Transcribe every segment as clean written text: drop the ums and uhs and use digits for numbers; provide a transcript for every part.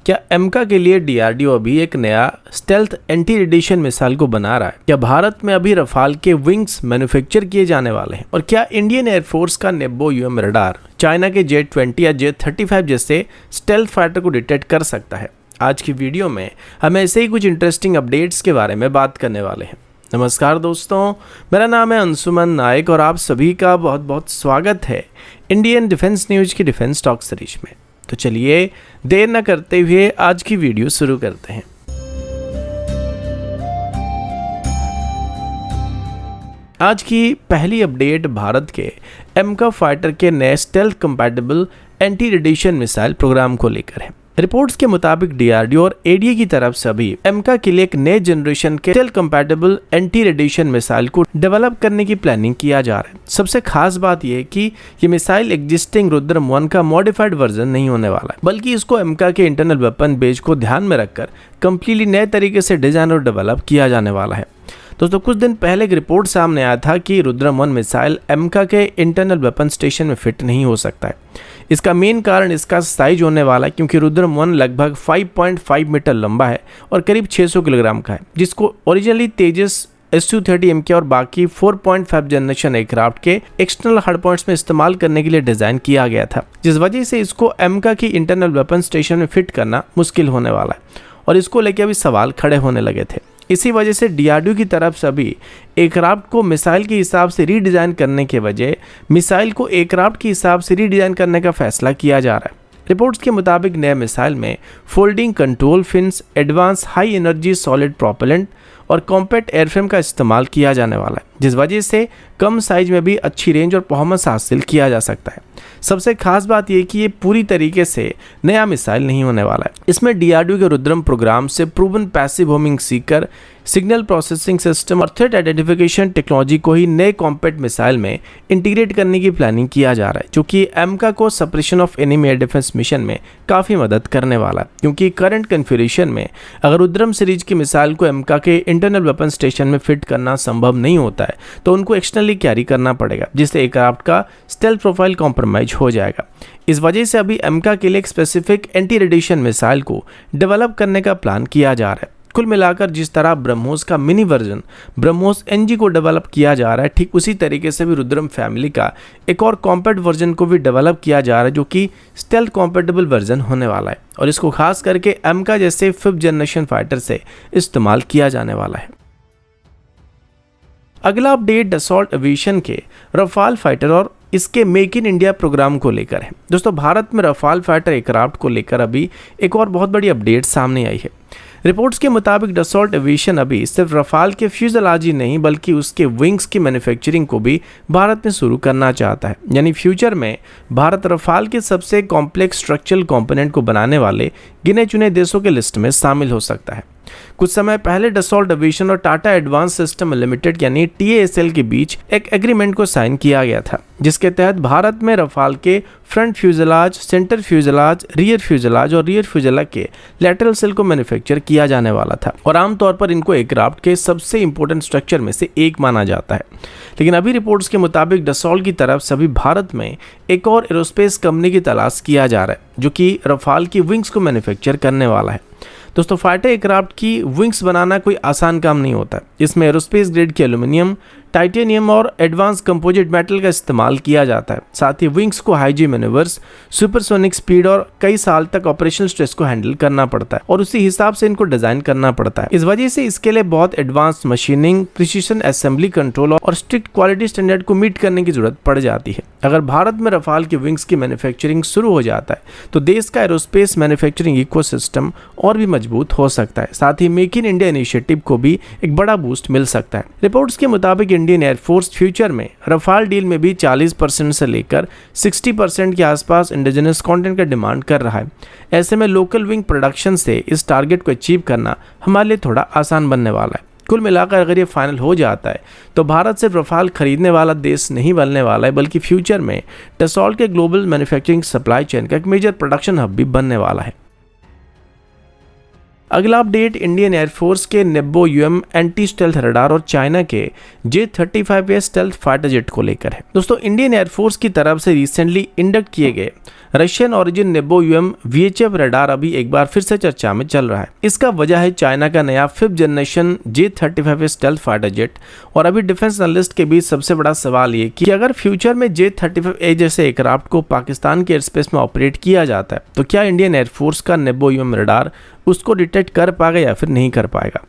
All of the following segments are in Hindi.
क्या एमका के लिए डीआरडीओ अभी एक नया स्टेल्थ एंटी रेडिएशन मिसाइल को बना रहा है? क्या भारत में अभी रफाल के विंग्स मैन्युफैक्चर किए जाने वाले हैं? और क्या इंडियन एयरफोर्स का नेबो यूएम रडार चाइना के J-20 या J-35 जैसे स्टेल्थ फाइटर को डिटेक्ट कर सकता है? आज की वीडियो में हम ऐसे ही कुछ इंटरेस्टिंग अपडेट्स के बारे में बात करने वाले हैं। नमस्कार दोस्तों, मेरा नाम है अंशुमन नायक और आप सभी का बहुत बहुत स्वागत है इंडियन डिफेंस न्यूज की डिफेंस टॉक सीरीज में। तो चलिए देर न करते हुए आज की वीडियो शुरू करते हैं। आज की पहली अपडेट भारत के एमका फाइटर के नए stealth compatible anti radiation missile programme को लेकर है। रिपोर्ट्स के मुताबिक डीआरडीओ और एडीए की तरफ से अभी एमका के लिए एक नए जनरेशन के stealth compatible anti radiation missile को डेवलप करने की प्लानिंग किया जा रहा है। सबसे खास बात यह है कि ये मिसाइल एग्जिस्टिंग रुद्रम 1 का मॉडिफाइड वर्जन नहीं होने वाला है, बल्कि इसको एमका के इंटरनल वेपन बेस को ध्यान में रखकर कंप्लीटली नए तरीके से डिजाइन और डेवलप किया जाने वाला है। दोस्तों, कुछ दिन पहले एक रिपोर्ट सामने आया था कि रुद्रम 1 मिसाइल एमका के इंटरनल वेपन स्टेशन में फिट नहीं हो सकता है। इसका मेन कारण इसका साइज होने वाला है, क्योंकि रुद्रम 1 लगभग 5.5 मीटर लंबा है और करीब 600 किलोग्राम का है, जिसको ओरिजिनली तेजस Su-30MK और बाकी 4.5 जनरेशन एयरक्राफ्ट के एक्सटर्नल हार्ड पॉइंट्स में इस्तेमाल करने के लिए डिजाइन किया गया था, जिस वजह से इसको एमका की इंटरनल वेपन स्टेशन में फिट करना मुश्किल होने वाला है और इसको लेकर अभी सवाल खड़े होने लगे थे। इसी वजह से डीआरडीओ की तरफ से अभी एयरक्राफ्ट को मिसाइल के हिसाब से रीडिज़ाइन करने के बजाय मिसाइल को एयरक्राफ्ट के हिसाब से रीडिज़ाइन करने का फैसला किया जा रहा है। रिपोर्ट्स के मुताबिक नए मिसाइल में folding control fins, advance high energy solid propellant और कॉम्पैक्ट एयरफ्रेम का इस्तेमाल किया जाने वाला है, जिस वजह से कम साइज में भी अच्छी रेंज और परफॉर्मेंस हासिल किया जा सकता है। सबसे खास बात यह कि ये पूरी तरीके से नया मिसाइल नहीं होने वाला है। इसमें डीआरडीओ के रुद्रम प्रोग्राम से proven passive homing Sikar, signal processing system और थ्रेट आइडेंटिफिकेशन टेक्नोलॉजी को ही नए कॉम्पैक्ट मिसाइल में इंटीग्रेट करने की प्लानिंग किया जा रहा है, जो कि एमका को suppression of enemy air defence mission में काफ़ी मदद करने वाला है। क्योंकि करंट कन्फिगरेशन में अगर रुद्रम सीरीज की मिसाइल को एमका के इंटरनल वेपन स्टेशन में फिट करना संभव नहीं होता है, तो उनको एक्सटर्नली कैरी करना पड़ेगा, जिससे एयरक्राफ्ट का स्टेल्थ प्रोफाइल कॉम्प्रोमाइज हो जाएगा। इस वजह से अभी एमका के लिए एक स्पेसिफिक एंटी रेडिएशन मिसाइल को डेवलप करने का प्लान किया जा रहा है। कुल मिलाकर जिस तरह ब्रह्मोस का मिनी वर्जन ब्रह्मोस एनजी को डेवलप किया जा रहा है, ठीक उसी तरीके से भी रुद्रम फैमिली का एक और कॉम्पैक्ट वर्जन को भी डेवलप किया जा रहा है, जो कि स्टेल्थ कॉम्पैटिबल वर्जन होने वाला है और इसको खास करके एमका जैसे 5th जनरेशन फाइटर से इस्तेमाल किया जाने वाला है। अगला अपडेट डसॉल्ट एविएशन के रफाल फाइटर और इसके मेक इन इंडिया प्रोग्राम को लेकर है। दोस्तों, भारत में रफाल फाइटर एयरक्राफ्ट को लेकर अभी एक और बहुत बड़ी अपडेट सामने आई है। रिपोर्ट्स के मुताबिक डसॉल्ट एविएशन अभी सिर्फ रफाल के फ्यूजलाज ही नहीं, बल्कि उसके विंग्स की मैन्युफैक्चरिंग को भी भारत में शुरू करना चाहता है। यानी फ्यूचर में भारत रफाल के सबसे कॉम्प्लेक्स स्ट्रक्चरल कंपोनेंट को बनाने वाले गिने चुने देशों के लिस्ट में शामिल हो सकता है। कुछ समय पहले डसॉल्ट एविएशन और टाटा एडवांस सिस्टम लिमिटेड यानी TASL के बीच एक एग्रीमेंट को साइन किया गया था, जिसके तहत भारत में रफाल के front fuselage, centre fuselage, rear fuselage और रियर फ्यूजलाज के लैटरल सेल को मैन्युफैक्चर किया जाने वाला था और आमतौर पर इनको एयरक्राफ्ट के सबसे इंपॉर्टेंट स्ट्रक्चर में से एक माना जाता है। लेकिन अभी रिपोर्ट्स के मुताबिक डसॉल्ट की तरफ से अभी भारत में एक और एरोस्पेस कंपनी की तलाश किया जा रहा है, जो कि रफाल की विंग्स को मैन्युफैक्चर करने वाला है। दोस्तों, फाइटर एयरक्राफ्ट की विंग्स बनाना कोई आसान काम नहीं होता है। इसमें एरोस्पेस ग्रेड के एल्यूमिनियम, टाइटेनियम और एडवांस कंपोजिट मेटल का इस्तेमाल किया जाता है। साथ ही विंग्स को हाईजी मैन्यूवर्स, सुपरसोनिक स्पीड और कई साल तक ऑपरेशनल स्ट्रेस को हैंडल करना पड़ता है और उसी हिसाब से इनको डिजाइन करना पड़ता है। इस वजह से इसके लिए बहुत advance machining, precision assembly control और स्ट्रिक्ट क्वालिटी स्टैंडर्ड को मीट करने की जरूरत पड़ जाती है। अगर भारत में रफाल की विंग्स की मैन्युफैक्चरिंग शुरू हो जाता है, तो देश का एरोस्पेस मैन्युफैक्चरिंग इकोसिस्टम और भी मजबूत हो सकता है। साथ ही मेक इन इंडिया इनिशिएटिव को भी एक बड़ा बूस्ट मिल सकता है। रिपोर्ट्स के मुताबिक इंडियन एयरफोर्स फ्यूचर में रफाल डील में भी 40% से लेकर 60% के आसपास इंडिजिनस कंटेंट का डिमांड कर रहा है। ऐसे में लोकल विंग प्रोडक्शन से इस टारगेट को अचीव करना हमारे लिए थोड़ा आसान बनने वाला है। कुल मिलाकर अगर ये फाइनल हो जाता है, तो भारत सिर्फ रफाल खरीदने वाला देश नहीं बनने वाला है, बल्कि फ्यूचर में डसॉल्ट के ग्लोबल मैन्युफैक्चरिंग सप्लाई चेन का एक मेजर प्रोडक्शन हब भी बनने वाला है। अगला अपडेट इंडियन एयरफोर्स के नेबो यूएम एंटी स्टेल्थ रडार और चाइना के J-35 स्टेल्थ फाइटर जेट को लेकर है। दोस्तों, इंडियन एयरफोर्स की तरफ से रिसेंटली इंडक्ट किए गए रशियन ओरिजिन नेबो यूएम VHF रडार अभी एक बार फिर से चर्चा में चल रहा है। इसका वजह है चाइना का नया 5th generation J-35 stealth fighter jet. और अभी डिफेंस एनालिस्ट के बीच सबसे बड़ा सवाल ये कि अगर फ्यूचर में J-35A जैसे एयरक्राफ्ट को पाकिस्तान के एयरस्पेस में ऑपरेट किया जाता है तो क्या इंडियन एयरफोर्स का नेबो यूएम रडार उसको डिटेक्ट कर पाएगा या फिर नहीं कर पाएगा।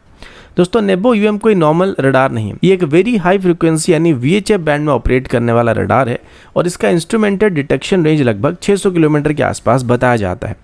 दोस्तों, नेबो यूएम कोई नॉर्मल रडार नहीं है, ये एक वेरी हाई फ्रीक्वेंसी यानी VHF बैंड में ऑपरेट करने वाला रडार है और इसका इंस्ट्रूमेंटेड डिटेक्शन रेंज लगभग 600 किलोमीटर के आसपास बताया जाता है।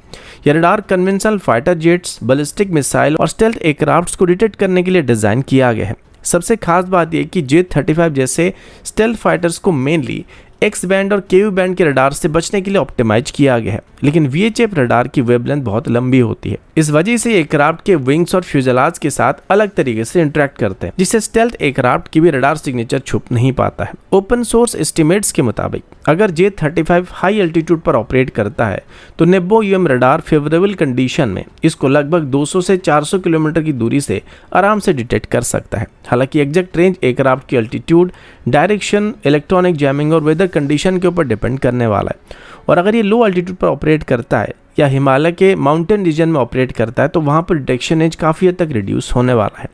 यह radar conventional fighter jets, ballistic missile और स्टेल्थ एयरक्राफ्ट्स को डिटेक्ट करने के लिए डिजाइन किया गया है। सबसे खास बात यह कि J-35 जैसे स्टेल्थ फाइटर्स को मेनली एक्स बैंड और KU बैंड के रडार से बचने के लिए ऑप्टिमाइज किया गया है, लेकिन VHF रडार की वेवलेंथ बहुत लंबी होती है। इस वजह से एयरक्राफ्ट के विंग्स और फ्यूजलाज के साथ अलग तरीके से इंटरेक्ट करते हैं, जिससे स्टेल्थ एयरक्राफ्ट की भी रडार सिग्नेचर छुप नहीं पाता है। ओपन सोर्स एस्टिमेट्स के मुताबिक अगर J-35 हाई एल्टीट्यूड पर ऑपरेट करता है तो नेबो यूएम रडार फेवरेबल कंडीशन में इसको लगभग 200 से 400 किलोमीटर की दूरी से आराम से डिटेक्ट कर सकता है। हालांकि एग्जैक्ट रेंज एयरक्राफ्ट की एल्टीट्यूड, डायरेक्शन, इलेक्ट्रॉनिक जैमिंग और वेदर कंडीशन के ऊपर डिपेंड करने वाला है। और अगर ये लो एल्टीट्यूड पर ऑपरेट करता है या हिमालय के माउंटेन रीजन में ऑपरेट करता है तो वहाँ पर डिटेक्शन रेंज काफ़ी हद तक रिड्यूस होने वाला है।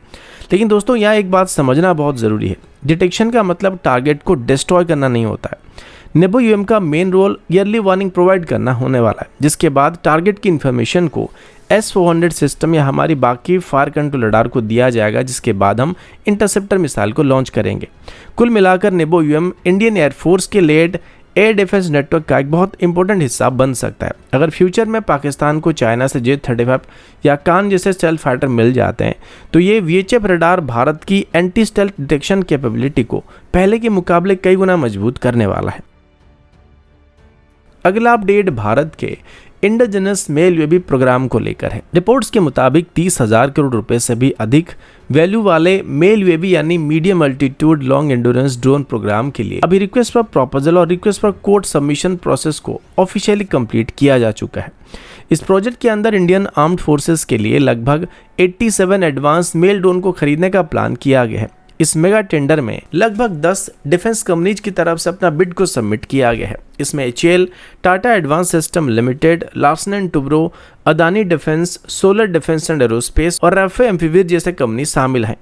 लेकिन दोस्तों, यहाँ एक बात समझना बहुत ज़रूरी है, डिटेक्शन का मतलब टारगेट को डिस्ट्रॉय करना नहीं होता है। नेबो यूएम का main role early warning provide करना होने वाला है, जिसके बाद टारगेट की इन्फॉर्मेशन को S-400 सिस्टम या हमारी बाकी फायर कंट्रोल रडार को दिया जाएगा, जिसके बाद हम इंटरसेप्टर मिसाइल को लॉन्च करेंगे। कुल मिलाकर नेबो यूएम इंडियन एयरफोर्स के लेड एयर डिफेंस नेटवर्क का एक बहुत इंपॉर्टेंट हिस्सा बन सकता है। अगर फ्यूचर में पाकिस्तान को चाइना से J-35 या कान जैसे स्टेल्थ फाइटर मिल जाते हैं तो ये VHF रडार भारत की एंटी स्टेल्थ डिटेक्शन कैपेबिलिटी को पहले के मुकाबले कई गुना मजबूत करने वाला है। अगला अपडेट भारत के इंडिजिनस मेल यूएवी प्रोग्राम को लेकर है। रिपोर्ट्स के मुताबिक 30,000 करोड़ रुपए से भी अधिक वैल्यू वाले मेल यूएवी यानी medium altitude long endurance drone programme के लिए अभी रिक्वेस्ट फॉर प्रपोजल और request for code submission process को ऑफिशियली कंप्लीट किया जा चुका है। इस प्रोजेक्ट के अंदर इंडियन आर्म्ड फोर्सेस के लिए लगभग 87 एडवांस मेल ड्रोन को खरीदने का प्लान किया गया है। इस मेगा टेंडर में लगभग 10 डिफेंस कंपनीज की तरफ से अपना बिड को सबमिट किया गया है। इसमें HAL, Tata advance system limited, Larsen and Toubro, Adani defence, solar defence and aerospace और राफेल एम्फीवीर जैसे कंपनी शामिल हैं।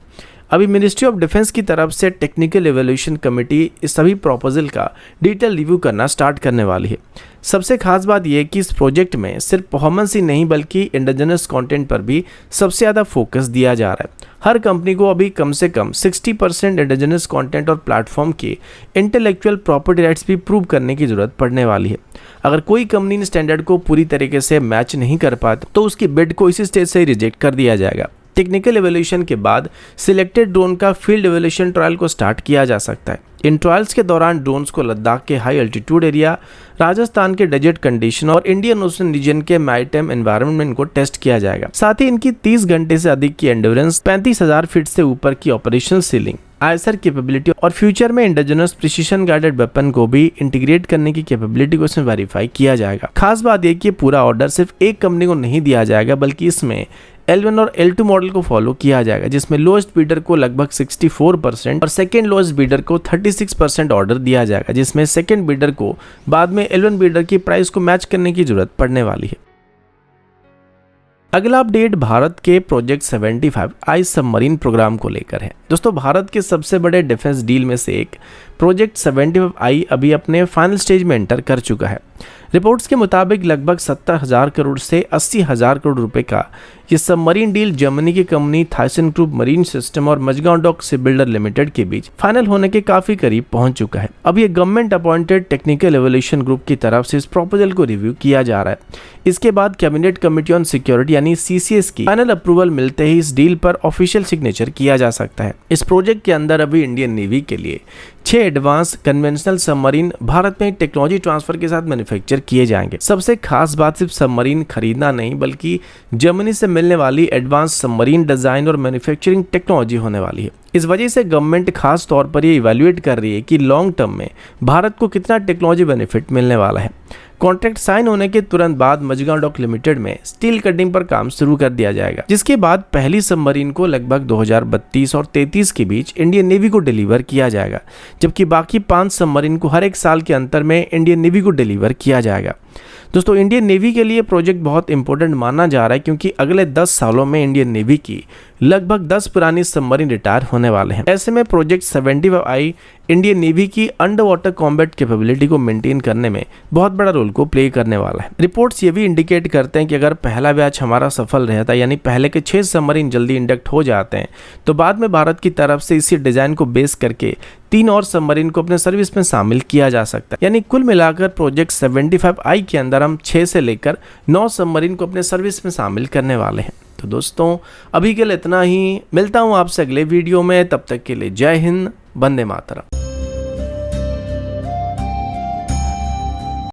अभी मिनिस्ट्री ऑफ डिफेंस की तरफ से टेक्निकल एवोल्यूशन कमेटी इस सभी प्रपोजल का डिटेल रिव्यू करना स्टार्ट करने वाली है। सबसे खास बात यह है कि इस प्रोजेक्ट में सिर्फ परफॉर्मेंस ही नहीं बल्कि इंडिजिनस कंटेंट पर भी सबसे ज़्यादा फोकस दिया जा रहा है। हर कंपनी को अभी कम से कम 60% इंडिजिनस कंटेंट और प्लेटफॉर्म के इंटेलेक्चुअल प्रॉपर्टी राइट्स भी प्रूव करने की जरूरत पड़ने वाली है। अगर कोई कंपनी इन स्टैंडर्ड को पूरी तरीके से मैच नहीं कर पाती तो उसकी बिड को इसी स्टेज से ही रिजेक्ट कर दिया जाएगा। टेक्निकल एवोल्यूशन के बाद सिलेक्टेड ड्रोन का फील्ड एवोल्यूशन ट्रायल को स्टार्ट किया जा सकता है। इन ट्रायल्स के दौरान ड्रोन्स को लद्दाख के हाई एल्टीट्यूड एरिया, राजस्थान के डेजर्ट कंडीशन और इंडियन ओशन रीजन के मैरीटाइम एनवायरनमेंट को टेस्ट किया जाएगा। साथ ही इनकी 30 घंटे से अधिक की एंड्योरेंस, 35,000 फीट से ऊपर की ऑपरेशनल सीलिंग, ISR कैपेबिलिटी और फ्यूचर में इंडिजिनस प्रिसिशन गाइडेड वेपन को भी इंटीग्रेट करने की कैपेबिलिटी को इसमें वेरीफाई किया जाएगा। खास बात यह कि पूरा ऑर्डर सिर्फ एक कंपनी को नहीं दिया जाएगा बल्कि इसमें L1 और L2 मॉडल को फॉलो किया जाएगा, जिसमें लोएस्ट बीडर को लगभग 64% और सेकेंड लोएस्ट बीडर को 36% ऑर्डर दिया जाएगा, जिसमें सेकेंड बीडर को बाद में L1 बीडर की प्राइस को मैच करने की जरूरत पड़ने वाली है। अगला अपडेट भारत के प्रोजेक्ट 75 आई सबमरीन प्रोग्राम को लेकर है। दोस्तों, भारत के सबसे बड़े डिफेंस डील में से एक प्रोजेक्ट 75 आई अभी अपने फाइनल स्टेज में एंटर कर चुका है। रिपोर्ट्स के मुताबिक लगभग 70,000 करोड़ से 80,000 करोड़ रुपए का ये सबमरीन डील जर्मनी की company Thyssen group marine system और Mazagon dock ship builder limited के बीच फाइनल होने के काफी करीब पहुंच चुका है। अब ये government appointed technical evolution group की तरफ से इस प्रपोजल को रिव्यू किया जा रहा है। इसके बाद कैबिनेट कमेटी ऑन सिक्योरिटी यानी CCS की फाइनल अप्रूवल मिलते ही इस डील पर ऑफिशियल सिग्नेचर किया जा सकता है। इस प्रोजेक्ट के अंदर अभी इंडियन नेवी के लिए 6 एडवांस कन्वेंशनल सबमरीन भारत में टेक्नोलॉजी ट्रांसफर के साथ मैन्युफैक्चर किए जाएंगे। सबसे खास बात सिर्फ सबमरीन खरीदना नहीं बल्कि जर्मनी से मिलने वाली एडवांस सबमरीन डिजाइन और मैन्युफैक्चरिंग टेक्नोलॉजी होने वाली है। इस वजह से गवर्नमेंट खास तौर पर ये इवैल्यूएट कर रही है कि लॉन्ग टर्म में भारत को कितना टेक्नोलॉजी बेनिफिट मिलने वाला है। कॉन्ट्रैक्ट साइन होने के तुरंत बाद मजगांव डॉक लिमिटेड में स्टील कटिंग पर काम शुरू कर दिया जाएगा, जिसके बाद पहली सबमरीन को लगभग 2032 और 33 के बीच इंडियन नेवी को डिलीवर किया जाएगा, जबकि बाकी 5 सबमरीन को हर एक साल के अंतर में इंडियन नेवी को डिलीवर किया जाएगा। दोस्तों इंडियन नेवी के लिए प्रोजेक्ट बहुत इंपॉर्टेंट माना जा रहा है क्योंकि अगले 10 सालों में इंडियन नेवी की लगभग 10 पुरानी सबमरीन रिटायर होने वाले हैं। ऐसे में प्रोजेक्ट 75I इंडियन नेवी की अंडर वाटर कॉम्बैट कैपेबिलिटी को मेंटेन करने में बहुत बड़ा रोल को प्ले करने वाला है। रिपोर्ट्स ये भी इंडिकेट करते हैं कि अगर पहला बैच हमारा सफल रहता है, यानी पहले के 6 सबमरीन जल्दी इंडक्ट हो जाते हैं, तो बाद में भारत की तरफ से इसी डिजाइन को बेस करके 3 और सबमरीन को अपने सर्विस में शामिल किया जा सकता है। यानी कुल मिलाकर प्रोजेक्ट 75I के अंदर हम 6 से लेकर 9 सबमरीन को अपने सर्विस में शामिल करने वाले हैं। तो दोस्तों अभी के लिए इतना ही, मिलता हूँ आपसे अगले वीडियो में, तब तक के लिए जय हिंद, वंदे मातरम।